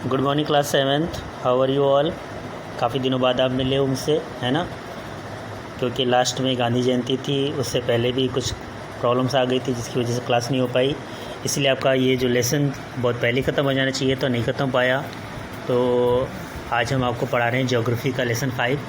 Good morning class seventh, how are you all. काफ़ी दिनों बाद आप मिले उनसे, है ना, क्योंकि लास्ट में गांधी जयंती थी, उससे पहले भी कुछ प्रॉब्लम्स आ गई थी जिसकी वजह से क्लास नहीं हो पाई। इसलिए आपका ये जो लेसन बहुत पहले ख़त्म हो जाना चाहिए तो नहीं ख़त्म पाया। तो आज हम आपको पढ़ा रहे हैं ज्योग्राफी का लेसन 5,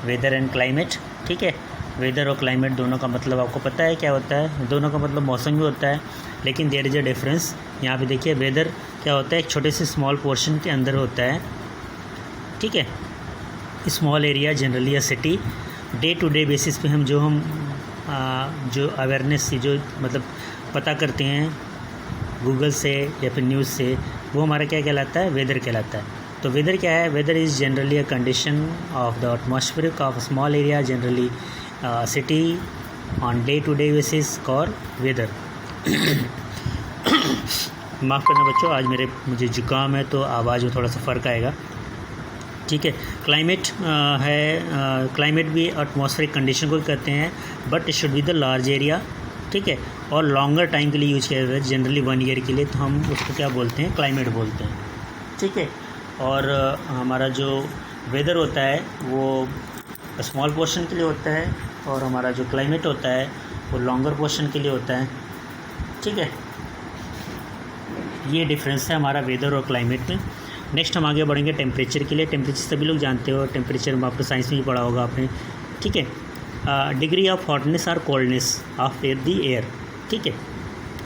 वेदर एंड क्लाइमेट। ठीक है, वेदर और क्लाइमेट दोनों का मतलब आपको पता है क्या होता है। दोनों का मतलब मौसम भी होता है, लेकिन देयर इज़ अ डिफरेंस। यहाँ पे देखिए, वेदर क्या होता है, एक छोटे से स्मॉल पोर्शन के अंदर होता है। ठीक है, small area generally a city. Day to day basis पे हम जो अवेयरनेस जो मतलब पता करते हैं गूगल से या फिर न्यूज़ से, वो हमारा क्या कहलाता है, वेदर कहलाता है। तो वेदर क्या है, weather is generally a condition of the atmospheric of small area generally city on day to day basis call weather. माफ़ करना बच्चों, आज मुझे जुकाम है तो आवाज़ में थोड़ा सा फ़र्क आएगा। ठीक है, क्लाइमेट क्लाइमेट भी एटमॉस्फेरिक कंडीशन को कहते हैं, but it should be the large area. ठीक है, और लॉन्गर टाइम के लिए यूज किया जाता है, जनरली 1 ईयर के लिए, तो हम उसको क्या बोलते हैं, क्लाइमेट बोलते हैं। ठीक है, और हमारा जो वेदर होता है वो स्मॉल पोर्शन के लिए होता है, और हमारा जो क्लाइमेट होता है वो लॉन्गर पोर्शन के लिए होता है। ठीक है, ये डिफरेंस है हमारा वेदर और क्लाइमेट में। नेक्स्ट हम आगे बढ़ेंगे टेम्परेचर के लिए। टेम्परेचर सभी लोग जानते हो, टेम्परेचर में आपको साइंस में ही पढ़ा होगा आपने। ठीक है, डिग्री ऑफ हॉटनेस और कोल्डनेस ऑफ द एयर। ठीक है,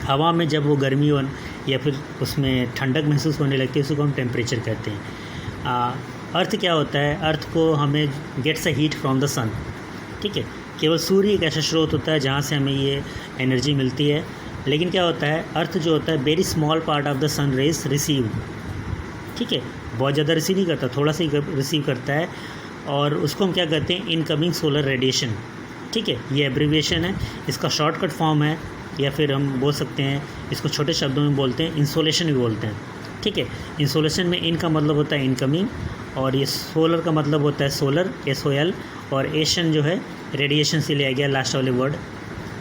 हवा में जब वो गर्मी हो या फिर उसमें ठंडक महसूस होने लगती है, उसको हम टेम्परेचर कहते हैं। अर्थ क्या होता है, अर्थ को हमें gets a heat from the sun. ठीक है, केवल सूर्य एक ऐसा स्रोत होता है जहाँ से हमें ये एनर्जी मिलती है। लेकिन क्या होता है, अर्थ जो होता है very small part of the sun rays receive. ठीक है, बहुत ज़्यादा रिसीव नहीं करता, थोड़ा सा ही रिसीव करता है, और उसको हम क्या कहते हैं, इनकमिंग सोलर रेडिएशन। ठीक है, ये एब्रीविएशन है, इसका शॉर्टकट फॉर्म है, या फिर हम बोल सकते हैं इसको छोटे शब्दों में बोलते हैं, इंसोलेशन भी बोलते हैं। ठीक है, इंसोलेशन में इन का मतलब होता है इनकमिंग, और ये सोलर का मतलब होता है सोलर, SOL, और एशन जो है रेडिएशन से लिया गया लास्ट वाले वर्ड।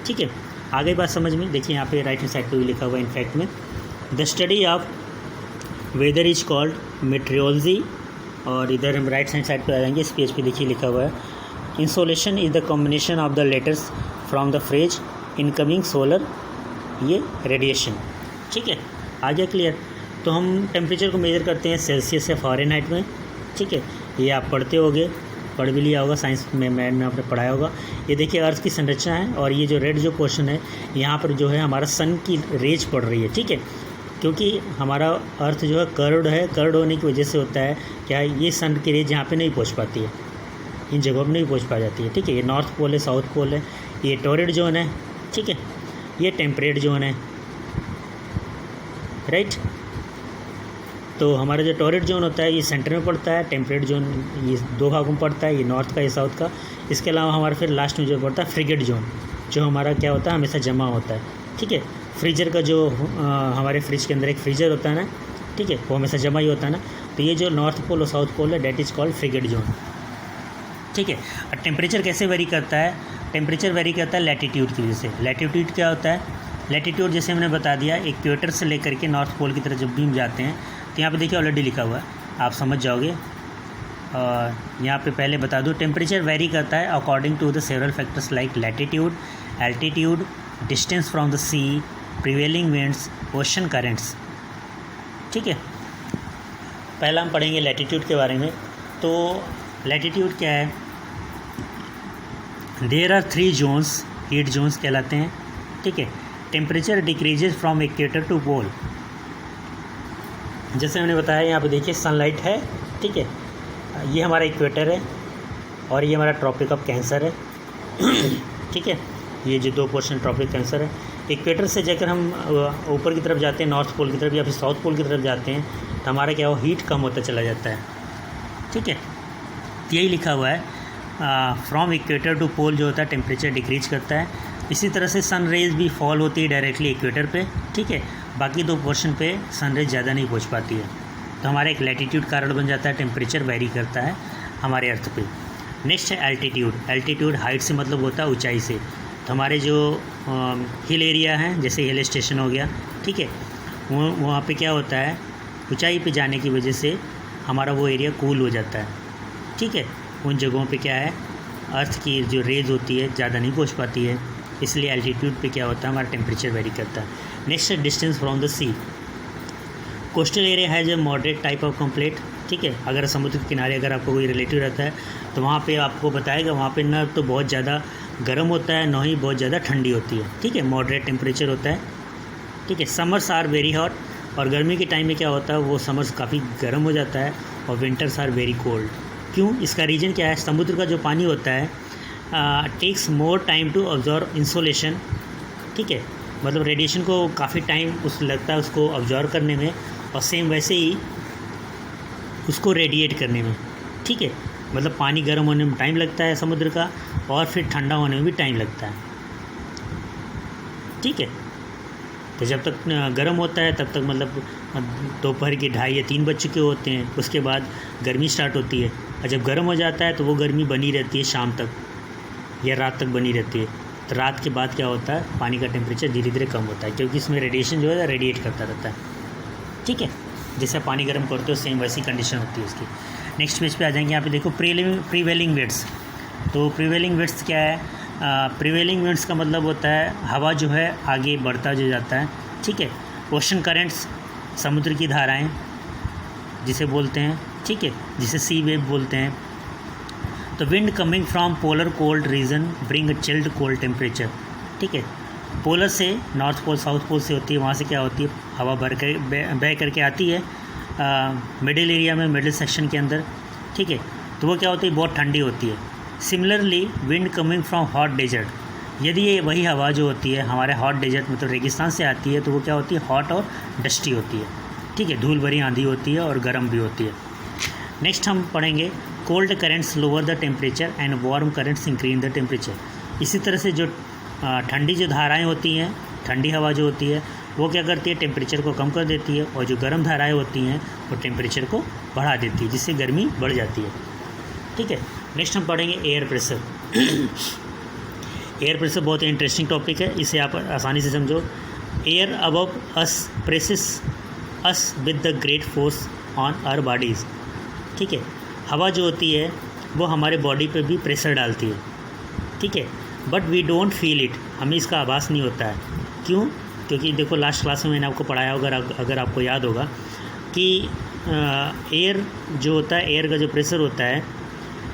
ठीक है, आगे बात समझ में, देखिए यहाँ पे राइट हैंड साइड पे भी लिखा हुआ है इनफैक्ट में, the study of weather is called meteorology. और इधर हम राइट हैंड साइड पे आ जाएंगे, इस पेज पे देखिए लिखा हुआ है, insolation is the combination of the letters from the phrase incoming solar, ये रेडिएशन। ठीक है, आ गया क्लियर। तो हम टेम्परेचर को मेजर करते हैं सेल्सियस या फ़ारेनहाइट में। ठीक है, ये आप पढ़ते होगे, पढ़ भी लिया होगा, साइंस में मैथ में आपने पढ़ाया होगा। ये देखिए अर्थ की संरचना है, और ये जो रेड जो पोर्शन है, यहाँ पर जो है हमारा सन की रेज पड़ रही है। ठीक है, क्योंकि हमारा अर्थ जो है कर्व्ड है, कर्व्ड होने की वजह से होता है क्या, ये सन की रेज यहाँ पे नहीं पहुँच पाती है, इन जगहों पर नहीं पहुँच पा जाती है। ठीक है, ये नॉर्थ पोल है, साउथ पोल है, ये टॉरिड जोन है। ठीक है, ये टेम्परेट जोन है, राइट। तो हमारा जो टॉरिड जोन होता है ये सेंटर में पड़ता है, टेम्परेट जोन ये 2 भागों में पड़ता है, ये नॉर्थ का, ये साउथ का। इसके अलावा हमारा फिर लास्ट में जो पड़ता है फ्रिगेट जोन, जो हमारा क्या होता है, हमेशा जमा होता है। ठीक है, फ्रीजर का जो हमारे फ्रिज के अंदर एक फ्रीजर होता है ना, ठीक है, वो हमेशा जमा ही होता है ना। तो ये जो नॉर्थ पोल और साउथ पोल है, that is called frigate zone. ठीक है, और टेम्परेचर कैसे वेरी करता है, टेम्परेचर वेरी करता है लैटीट्यूड की वजह से। लैटीट्यूड क्या होता है, लैटीट्यूड जैसे हमने बता दिया, इक्वेटर से लेकर के नॉर्थ पोल की तरफ जब भी हम जाते हैं, तो यहाँ पे देखिए ऑलरेडी लिखा हुआ है, आप समझ जाओगे। और यहाँ पे पहले बता दूँ, टेम्परेचर वेरी करता है according to the several factors like latitude, altitude, distance from the sea, prevailing winds, ocean currents. ठीक है, पहला हम पढ़ेंगे लैटीट्यूड के बारे में। तो लैटीट्यूड क्या है, there are 3 zones, heat zones कहलाते हैं। ठीक है, temperature decreases from equator to pole. जैसे मैंने बताया, यहाँ पे देखिए सनलाइट है। ठीक है, ये हमारा इक्वेटर है, और ये हमारा ट्रॉपिक ऑफ कैंसर है। ठीक है, ये जो 2 पोर्शन ट्रॉपिक कैंसर है। इक्वेटर से जाकर हम ऊपर की तरफ जाते हैं, नॉर्थ पोल की तरफ या फिर साउथ पोल की तरफ जाते हैं, तो हमारा क्या हो, हीट कम होता चला जाता है। ठीक है, यही लिखा हुआ है, फ्रॉम इक्वेटर टू पोल जो होता है टेम्परेचर डिक्रीज करता है। इसी तरह से सन रेज भी फॉल होती है डायरेक्टली इक्वेटर पे। ठीक है, बाकी 2 पोर्शन पे सन रेज ज़्यादा नहीं पहुंच पाती है, तो हमारा एक लैटीट्यूड कारण बन जाता है, टेम्परेचर वेरी करता है हमारे अर्थ पे। नेक्स्ट है एल्टीट्यूड। एल्टीट्यूड हाइट से मतलब होता है ऊंचाई से। तो हमारे जो हिल एरिया हैं, जैसे हिल स्टेशन हो गया, ठीक है, वहाँ पे क्या होता है, ऊंचाई पे जाने की वजह से हमारा वो एरिया कूल हो जाता है। ठीक है, उन जगहों पे क्या है, अर्थ की जो रेज होती है ज़्यादा नहीं पहुंच पाती है, इसलिए एल्टीट्यूड पे क्या होता है, हमारा टेम्परेचर वेरी करता है। नेक्स्ट है distance from the sea. Coastal area has a moderate type of complete. ठीक है, अगर समुद्र के किनारे अगर आपको कोई रिलेटिव रहता है तो वहाँ पे आपको बताएगा वहाँ पे ना तो बहुत ज़्यादा गर्म होता है, ना ही बहुत ज़्यादा ठंडी होती है। ठीक है, मॉडरेट टेम्परेचर होता है। ठीक है, समर्स आर वेरी हॉट, और गर्मी के टाइम में क्या होता है, वो समर्स काफ़ी गर्म हो जाता है, और विंटर्स आर वेरी कोल्ड। क्यों? इसका रीज़न क्या है, समुद्र का जो पानी होता है takes more time to absorb insolation. ठीक है, मतलब रेडिएशन को काफ़ी टाइम लगता है उसको ऑब्जॉर्व करने में, और सेम वैसे ही उसको रेडिएट करने में। ठीक है, मतलब पानी गर्म होने में टाइम लगता है समुद्र का, और फिर ठंडा होने में भी टाइम लगता है। ठीक है, तो जब तक गर्म होता है तब तक मतलब दोपहर के 2:30 या 3 बज चुके होते हैं, उसके बाद गर्मी स्टार्ट होती है, और जब गर्म हो जाता है तो वो गर्मी बनी रहती है शाम तक या रात तक बनी रहती है। तो रात के बाद क्या होता है, पानी का टेम्परेचर धीरे धीरे कम होता है, क्योंकि इसमें रेडिएशन जो है रेडिएट करता रहता है। ठीक है, जैसे पानी गर्म करते हो सेम वैसी कंडीशन होती है उसकी। नेक्स्ट पेज पे आ जाएंगे, यहाँ पे देखो प्रीवेलिंग विंड्स। तो प्रीवेलिंग विंड्स क्या है, प्रीवेलिंग विंड्स का मतलब होता है हवा जो है आगे बढ़ता जो जाता है। ठीक है, ओशन करेंट्स, समुद्र की धाराएं जिसे बोलते हैं। ठीक है, जिसे सी वेव बोलते हैं। तो wind coming from polar cold region bring a chilled cold temperature. ठीक है, पोलर से नॉर्थ पोल साउथ पोल से होती है, वहाँ से क्या होती है, हवा बह करके आती है मिडिल एरिया में, मिडिल सेक्शन के अंदर। ठीक है, तो वो क्या होती है, बहुत ठंडी होती है। Similarly wind coming from hot desert, यदि ये वही हवा जो होती है हमारे हॉट डेजर्ट मतलब रेगिस्तान से आती है, तो वो क्या होती है, हॉट और डस्टी होती है। ठीक है, धूल भरी आंधी होती है और गर्म भी होती है। नेक्स्ट हम पढ़ेंगे cold currents lower the temperature and warm currents increase the temperature. इसी तरह से जो ठंडी जो धाराएं होती हैं, ठंडी हवा जो होती है वो क्या करती है, टेम्परेचर को कम कर देती है, और जो गर्म धाराएं होती हैं वो टेम्परेचर को बढ़ा देती है, जिससे गर्मी बढ़ जाती है। ठीक है, नेक्स्ट हम पढ़ेंगे एयर प्रेशर। एयर प्रेशर बहुत ही इंटरेस्टिंग टॉपिक है, इसे आप आसानी से समझो। Air above us presses us with the great force on our bodies. ठीक है, हवा जो होती है वो हमारे बॉडी पे भी प्रेशर डालती है। ठीक है, but we don't feel it, हमें इसका आभास नहीं होता है। क्यों? क्योंकि देखो लास्ट क्लास में मैंने आपको पढ़ाया होगा, अगर आपको याद होगा कि एयर जो होता है, एयर का जो प्रेशर होता है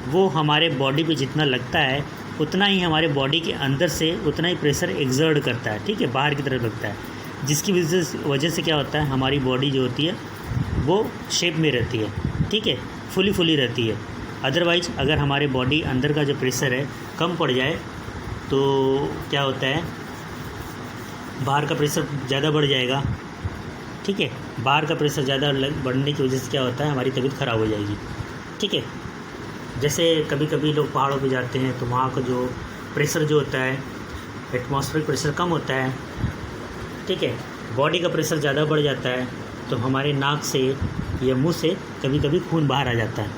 वो हमारे बॉडी पे जितना लगता है उतना ही हमारे बॉडी के अंदर से उतना ही प्रेशर एक्सर्ट करता है। ठीक है, बाहर की तरफ लगता है, जिसकी वजह से क्या होता है, हमारी बॉडी जो होती है वो शेप में रहती है। ठीक है, फुली रहती है। अदरवाइज अगर हमारे बॉडी अंदर का जो प्रेशर है कम पड़ जाए तो क्या होता है, बाहर का प्रेशर ज़्यादा बढ़ जाएगा। ठीक है, बाहर का प्रेशर ज़्यादा बढ़ने की वजह से क्या होता है, हमारी तबीयत ख़राब हो जाएगी। ठीक है, जैसे कभी कभी लोग पहाड़ों पे जाते हैं तो वहाँ का जो प्रेशर जो होता है, एटमॉस्फेरिक प्रेशर कम होता है। ठीक है, बॉडी का प्रेशर ज़्यादा बढ़ जाता है तो हमारे नाक से या मुंह से कभी कभी खून बाहर आ जाता है,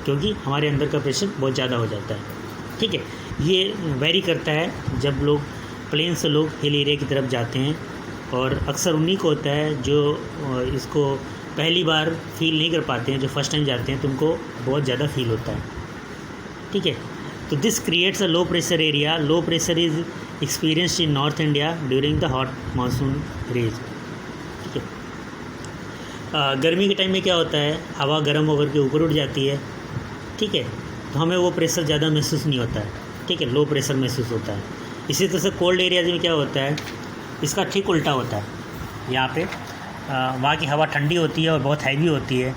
क्योंकि हमारे अंदर का प्रेशर बहुत ज़्यादा हो जाता है। ठीक है, ये वेरी करता है जब लोग प्लेन से लोग हिल एरिया की तरफ जाते हैं, और अक्सर उन्हीं को होता है जो इसको पहली बार फील नहीं कर पाते हैं, जो फर्स्ट टाइम जाते हैं तो उनको बहुत ज़्यादा फील होता है। ठीक है, तो this creates a low pressure area. Low pressure is experienced in north India during the hot monsoon rays. ठीक है, गर्मी के टाइम में क्या होता है, हवा गर्म होकर के ऊपर उठ जाती है। ठीक है, तो हमें वो प्रेशर ज़्यादा महसूस नहीं होता है। ठीक है, लो प्रेशर महसूस होता है। इसी तरह से कोल्ड एरियाज में क्या होता है, इसका ठीक उल्टा होता है। यहाँ पे वहाँ की हवा ठंडी होती है और बहुत हैवी होती है।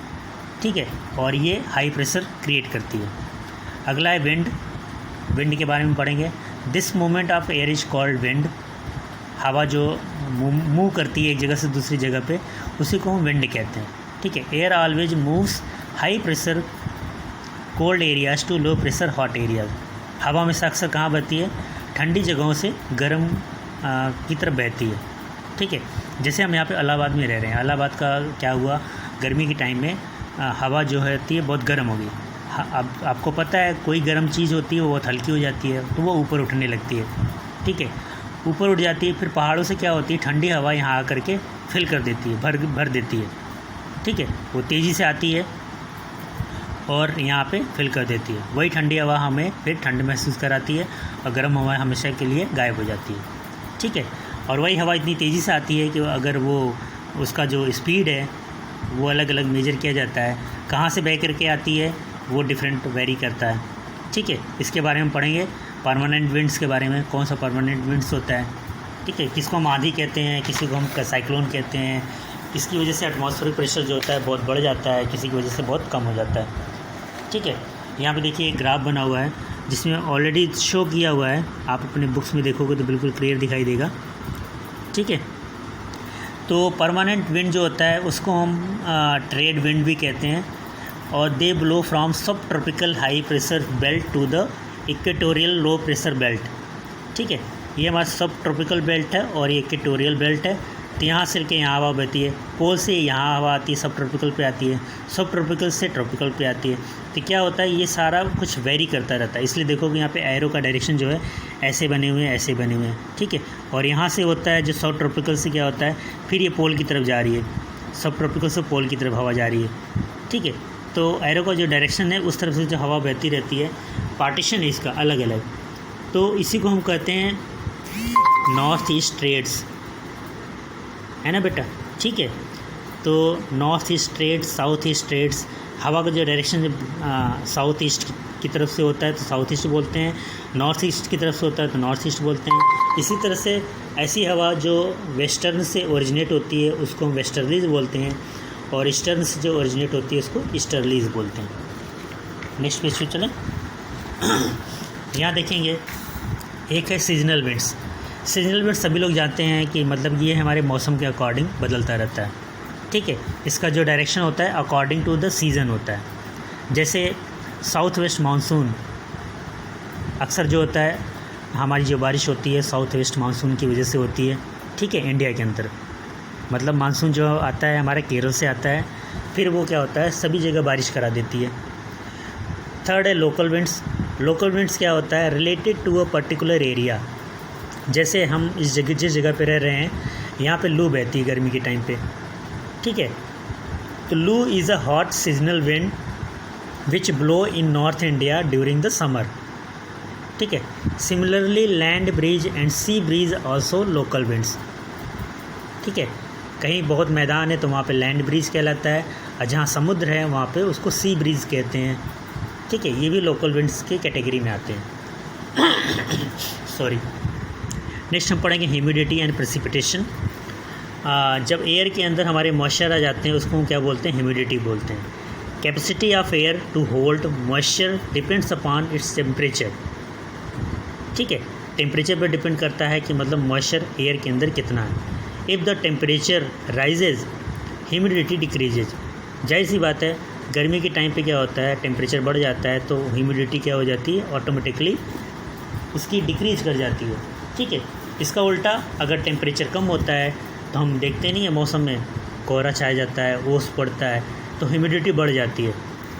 ठीक है, और ये हाई प्रेशर क्रिएट करती है। अगला है विंड। विंड के बारे में पढ़ेंगे। This movement of air is called wind. हवा जो मूव करती है एक जगह से दूसरी जगह पे, उसी को हम विंड कहते हैं। ठीक है, air always moves high pressure cold areas to low pressure hot areas. हवा में से अक्सर कहाँ बहती है, ठंडी जगहों से गर्म की तरफ बहती है। ठीक है, जैसे हम यहाँ पे इलाहाबाद में रह रहे हैं, इलाहाबाद का क्या हुआ, गर्मी के टाइम में हवा जो होती है बहुत गर्म हो गई। अब आपको पता है कोई गर्म चीज़ होती है वो बहुत हल्की हो जाती है, तो वो ऊपर उठने लगती है। ठीक है, ऊपर उठ जाती है, फिर पहाड़ों से क्या होती है, ठंडी हवा यहाँ आकर के फिल कर देती है, भर देती है। ठीक है, वो तेज़ी से आती है और यहाँ पे फिल कर देती है। वही ठंडी हवा हमें फिर ठंड महसूस कराती है और गर्म हवा हमेशा के लिए गायब हो जाती है। ठीक है, और वही हवा इतनी तेज़ी से आती है कि अगर वो उसका जो स्पीड है वो अलग अलग मेजर किया जाता है, कहाँ से बह करके आती है वो डिफरेंट वेरी करता है। ठीक है, इसके बारे में पढ़ेंगे, परमानेंट विंड्स के बारे में, कौन सा परमानेंट विंड्स होता है। ठीक है, किसको हम आंधी कहते हैं, किसी को हम साइक्लोन कहते हैं, किसकी वजह से एटमॉस्फेरिक प्रेशर जो होता है बहुत बढ़ जाता है, किसी की वजह से बहुत कम हो जाता है। ठीक है, यहाँ पे देखिए एक ग्राफ बना हुआ है जिसमें ऑलरेडी शो किया हुआ है, आप अपने बुक्स में देखोगे तो बिल्कुल क्लियर दिखाई देगा। ठीक है, तो परमानेंट विंड जो होता है उसको हम ट्रेड विंड भी कहते हैं और they blow from subtropical high pressure belt to the equatorial low pressure belt. ठीक है, ये हमारा सब ट्रॉपिकल बेल्ट है और ये इक्वेटोरियल बेल्ट है। तो यहाँ से लेकर यहाँ हवा बहती है, पोल से यहाँ हवा आती है, सब ट्रॉपिकल पे आती है, सब ट्रॉपिकल से ट्रॉपिकल पे आती है। तो क्या होता है, ये सारा कुछ वेरी करता रहता है, इसलिए देखोगे यहाँ पे एरो का डायरेक्शन जो है ऐसे बने हुए हैं, ऐसे बने हुए हैं। ठीक है, और यहाँ से होता है जो सब ट्रॉपिकल से क्या होता है, फिर ये पोल की तरफ जा रही है, सब ट्रॉपिकल से पोल की तरफ हवा जा रही है। ठीक है, तो एरो का जो डायरेक्शन है उस तरफ से जो हवा बहती रहती है, पार्टीशन है इसका अलग अलग, तो इसी को हम कहते हैं नॉर्थ ईस्ट ट्रेड्स, है ना बेटा। ठीक है, तो north east trades, south east trades, हवा का जो डायरेक्शन साउथ ईस्ट की तरफ से होता है तो साउथ ईस्ट बोलते हैं, नॉर्थ ईस्ट की तरफ से होता है तो नॉर्थ ईस्ट बोलते हैं। इसी तरह से ऐसी हवा जो वेस्टर्न से ओरिजिनेट होती है उसको हम वेस्टर्लीज बोलते हैं और ईस्टर्न से जो ओरिजिनेट होती है उसको ईस्टर्लीज बोलते हैं। नेक्स्ट पेज पे चलें। यहाँ देखेंगे एक है सीजनल विंड्स। सीजनल विंड सभी लोग जानते हैं कि मतलब ये हमारे मौसम के अकॉर्डिंग बदलता रहता है। ठीक है, इसका जो डायरेक्शन होता है अकॉर्डिंग टू द सीज़न होता है। जैसे साउथ वेस्ट मानसून अक्सर जो होता है, हमारी जो बारिश होती है साउथ वेस्ट मानसून की वजह से होती है। ठीक है, इंडिया के अंदर मतलब मानसून जो आता है हमारे केरल से आता है, फिर वो क्या होता है सभी जगह बारिश करा देती है। थर्ड है लोकल विंड्स। लोकल विंड्स क्या होता है, related to a particular area. जैसे हम इस जगह जिस जगह पे रह रहे हैं यहाँ पे लू बहती है गर्मी के टाइम पे। ठीक है, तो लू is a hot seasonal wind which blow in north India during the summer. ठीक है, similarly land breeze and sea breeze also local winds. ठीक है, कहीं बहुत मैदान है तो वहाँ पे लैंड ब्रीज कहलाता है और जहाँ समुद्र है वहाँ पे उसको सी ब्रीज कहते हैं। ठीक है, ये भी लोकल विंड्स की कैटेगरी में आते हैं। सॉरी। नेक्स्ट हम पढ़ेंगे ह्यूमिडिटी एंड प्रेसिपिटेशन। जब एयर के अंदर हमारे मॉइस्चर आ जाते हैं उसको हम क्या बोलते हैं, ह्यूमिडिटी बोलते हैं। Capacity of air to hold moisture depends upon its temperature. ठीक है, टेम्परेचर पर डिपेंड करता है कि मतलब मॉइस्चर एयर के अंदर कितना है। If the temperature rises humidity decreases. जाहिर सी बात है गर्मी के टाइम पे क्या होता है, टेम्परेचर बढ़ जाता है तो ह्यूमिडिटी क्या हो जाती है, ऑटोमेटिकली उसकी डिक्रीज कर जाती है। ठीक है, इसका उल्टा अगर टेम्परेचर कम होता है तो हम देखते नहीं है मौसम में कोहरा छाया जाता है, ओस पड़ता है तो ह्यूमिडिटी बढ़ जाती है।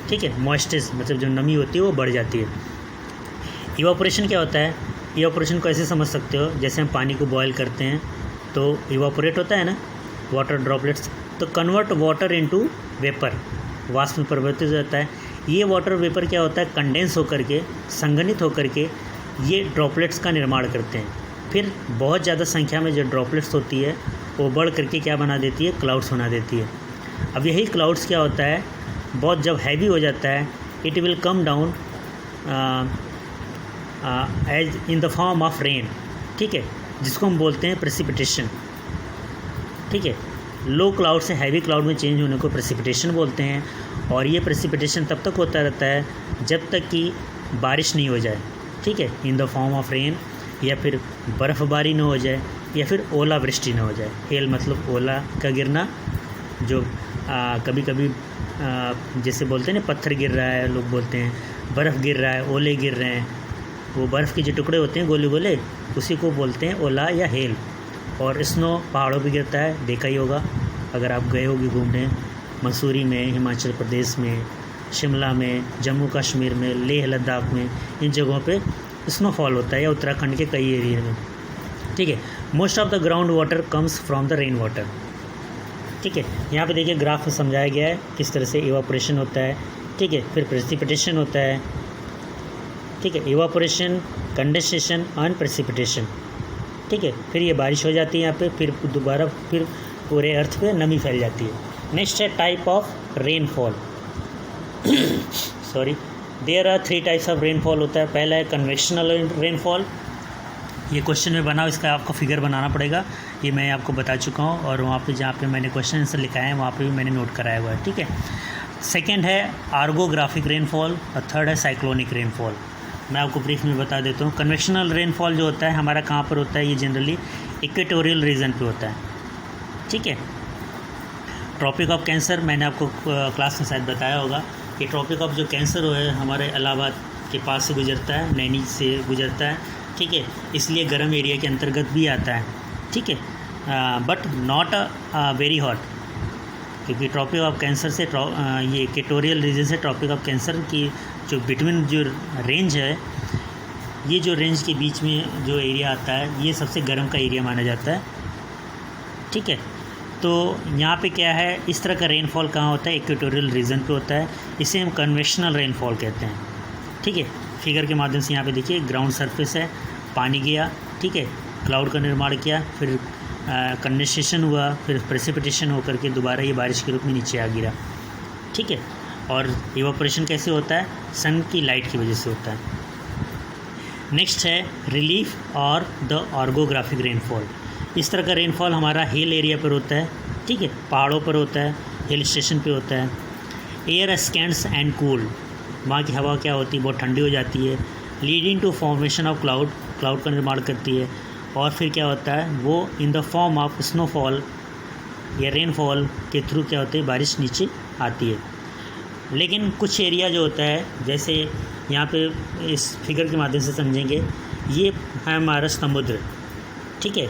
ठीक है, मॉइस्चर मतलब जो नमी होती है वो बढ़ जाती है। इवापोरेशन क्या होता है, इवापोरेशन को ऐसे समझ सकते हो जैसे हम पानी को बॉयल करते हैं तो इवापोरेट होता है ना वाटर ड्रॉपलेट्स, तो कन्वर्ट वाटर इनटू वेपर, वाष्प में परिवर्तित हो जाता है। ये वाटर वेपर क्या होता है, कंडेंस होकर के संघनित होकर के ये ड्रॉपलेट्स का निर्माण करते हैं। फिर बहुत ज़्यादा संख्या में जो ड्रॉपलेट्स होती है वो बढ़ करके क्या बना देती है, क्लाउड्स बना देती है। अब यही क्लाउड्स क्या होता है, बहुत जब हैवी हो जाता है it will come down as in the form of rain. ठीक है, जिसको हम बोलते हैं प्रेसिपिटेशन। ठीक है, लो क्लाउड से हैवी क्लाउड में चेंज होने को प्रेसिपिटेशन बोलते हैं और ये प्रेसिपिटेशन तब तक होता रहता है जब तक कि बारिश नहीं हो जाए। ठीक है, इन द फॉर्म ऑफ रेन, या फिर बर्फ़बारी ना हो जाए या फिर ओलावृष्टि ना हो जाए। हेल मतलब ओला का गिरना, जो कभी कभी जैसे बोलते हैं ना पत्थर गिर रहा है, लोग बोलते हैं बर्फ़ गिर रहा है, ओले गिर रहे हैं, वो बर्फ़ के जो टुकड़े होते हैं गोले गोले उसी को बोलते हैं ओला या हेल। और स्नो पहाड़ों पे गिरता है, देखा ही होगा अगर आप गए होगे घूमने, मसूरी में, हिमाचल प्रदेश में, शिमला में, जम्मू कश्मीर में, लेह लद्दाख में, इन जगहों पे स्नोफॉल होता है, या उत्तराखंड के कई एरिया में। ठीक है, most of the ground water comes from the rain water. ठीक है। यहाँ पे देखिए ग्राफ में समझाया गया है किस तरह से इवापोरेशन होता है, ठीक है, फिर प्रेसिपिटेशन होता है, ठीक है, इवापोरेशन, कंडेंसेशन एंड प्रेसिपिटेशन, ठीक है, फिर ये बारिश हो जाती है यहाँ पे, फिर दोबारा फिर पूरे अर्थ पे नमी फैल जाती है। नेक्स्ट है type of rainfall. Sorry, there are 3 types of rainfall होता है। पहला है कन्वेक्शनल रेनफॉल, ये क्वेश्चन में बना, इसका आपको फिगर बनाना पड़ेगा, ये मैं आपको बता चुका हूँ, और वहाँ पे जहाँ पे मैंने क्वेश्चन आंसर लिखा है वहाँ पे भी मैंने नोट कराया हुआ है, ठीक है। सेकंड है आर्गोग्राफिक रेनफॉल और थर्ड है साइक्लोनिक रेनफॉल। मैं आपको ब्रीफ में बता देता हूँ। कन्वेक्शनल रेनफॉल जो होता है हमारा कहाँ पर होता है, ये जनरली इक्वेटोरियल रीजन पे होता है, ठीक है। ट्रॉपिक ऑफ कैंसर मैंने आपको क्लास में शायद बताया होगा कि ट्रॉपिक ऑफ जो कैंसर है हमारे इलाहाबाद के पास से गुजरता है, नैनी से गुजरता है, ठीक है, इसलिए गर्म एरिया के अंतर्गत भी आता है, ठीक है, बट नॉट वेरी हॉट, क्योंकि ट्रॉपिक ऑफ कैंसर से ये इक्वेटोरियल रीजन से ट्रॉपिक ऑफ कैंसर की जो बिटवीन जो रेंज है, ये जो रेंज के बीच में जो एरिया आता है ये सबसे गर्म का एरिया माना जाता है, ठीक है। तो यहाँ पे क्या है, इस तरह का रेनफॉल कहाँ होता है, इक्वेटोरियल रीजन पे होता है, इसे हम कन्वेक्शनल रेनफॉल कहते हैं, ठीक है। फिगर के माध्यम से यहाँ पे देखिए ग्राउंड सरफेस है, पानी गया, ठीक है, क्लाउड का निर्माण किया, फिर कंडेंसेशन हुआ, फिर प्रेसिपिटेशन होकर के दोबारा ये बारिश के रूप में नीचे आ गिरा, ठीक है। और इवापोरेशन कैसे होता है, सन की लाइट की वजह से होता है। नेक्स्ट है रिलीफ और द ऑर्गोग्राफिक रेनफॉल। इस तरह का रेनफॉल हमारा हिल एरिया पर होता है, ठीक है, पहाड़ों पर होता है, हिल स्टेशन पे होता है। एयर स्कैंड्स एंड कूल, वहाँ की हवा क्या होती है, बहुत ठंडी हो जाती है, leading to formation of cloud, cloud का निर्माण करती है, और फिर क्या होता है वो इन द फॉर्म ऑफ स्नोफॉल या रेनफॉल के थ्रू क्या होता है बारिश नीचे आती है। लेकिन कुछ एरिया जो होता है, जैसे यहाँ पे इस फिगर के माध्यम से समझेंगे, ये है हमारा समुद्र, ठीक है,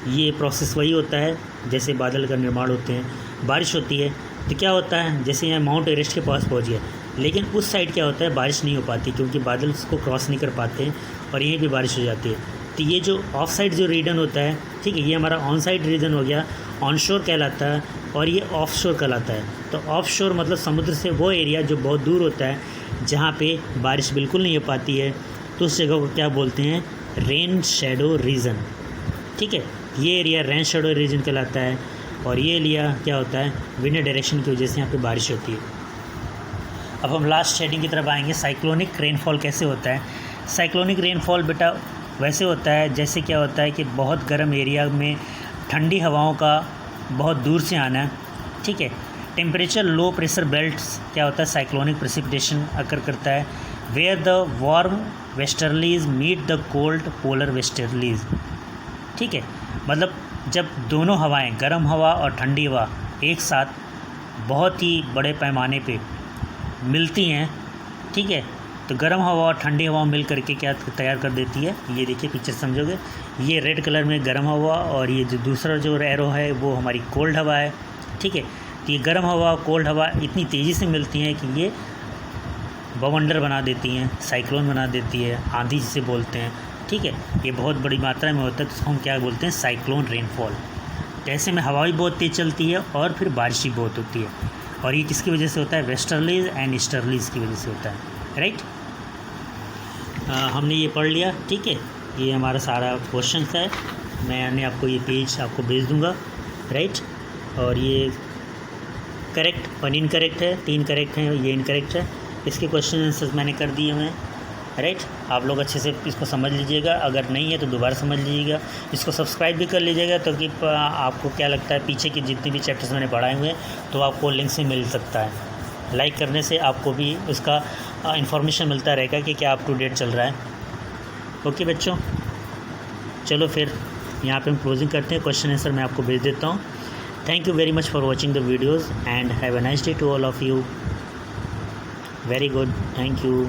ये प्रोसेस वही होता है जैसे बादल का निर्माण होते हैं, बारिश होती है तो क्या होता है, जैसे यहाँ माउंट एवरेस्ट के पास पहुँच गया, लेकिन उस साइड क्या होता है बारिश नहीं हो पाती क्योंकि बादल उसको क्रॉस नहीं कर पाते हैं और यहीं पे बारिश हो जाती है। तो ये जो ऑफ साइड जो रीजन होता है, ठीक है, ये हमारा ऑन साइड रीजन हो गया, ऑन शोर कहलाता है, और ये ऑफ शोर कहलाता है। तो ऑफ शोर मतलब समुद्र से वो एरिया जो बहुत दूर होता है जहाँ पे बारिश बिल्कुल नहीं हो पाती है, तो उस जगह को क्या बोलते हैं, रेन शैडो रीजन, ठीक है। ये एरिया रेन शैडो रीजन कहलाता है, और ये एरिया क्या होता है विंड डायरेक्शन की वजह से यहाँ पे बारिश होती है। अब हम लास्ट हेडिंग की तरफ आएंगे, साइक्लोनिक रेनफॉल कैसे होता है। साइक्लोनिक रेनफॉल बेटा वैसे होता है जैसे क्या होता है कि बहुत गर्म एरिया में ठंडी हवाओं का बहुत दूर से आना है, ठीक है। टेम्परेचर लो प्रेशर बेल्ट्स क्या होता है, साइक्लोनिक प्रेसिपिटेशन अकर करता है, where the warm westerlies meet the cold polar westerlies, ठीक है। मतलब जब दोनों हवाएं, गर्म हवा और ठंडी हवा एक साथ बहुत ही बड़े पैमाने पे मिलती हैं, ठीक है, तो गर्म हवा और ठंडी हवा मिल करके क्या तैयार कर देती है, ये देखिए पिक्चर समझोगे, ये रेड कलर में गर्म हवा और ये जो दूसरा जो एरो है वो हमारी कोल्ड हवा है, ठीक है। तो ये गर्म हवा और कोल्ड हवा इतनी तेज़ी से मिलती हैं कि ये बवंडर बना देती हैं, साइक्लोन बना देती है, आंधी जिसे बोलते हैं, ठीक है। ये बहुत बड़ी मात्रा में होता है तो हम क्या बोलते हैं, साइक्लोन रेनफॉल। तो ऐसे में हवा भी बहुत तेज़ चलती है और फिर बारिश भी बहुत होती है, और ये किसकी वजह से होता है, वेस्टर्लीज एंड ईस्टर्लीज की वजह से होता है, राइट। हमने ये पढ़ लिया, ठीक है, ये हमारा सारा क्वेश्चन है, मैंने आपको ये पेज आपको भेज दूंगा, राइट। और ये करेक्ट और इनकरेक्ट है, 3 करेक्ट हैं, ये इनकरेक्ट है, इसके क्वेश्चन आंसर्स मैंने कर दिए हैं, राइट। आप लोग अच्छे से इसको समझ लीजिएगा, अगर नहीं है तो दोबारा समझ लीजिएगा, इसको सब्सक्राइब भी कर लीजिएगा ताकि आपको क्या लगता है पीछे के जितने भी चैप्टर्स मैंने पढ़ाए हुए हैं तो आपको लिंक से मिल सकता है। लाइक करने से आपको भी उसका इन्फॉर्मेशन मिलता रहेगा कि क्या अप टू डेट चल रहा है। ओके बच्चों, चलो फिर यहाँ पे हम क्लोजिंग करते हैं, क्वेश्चन आंसर मैं आपको भेज देता हूँ। Thank you very much for watching the videos and have a nice day to all of you. Very good, thank you.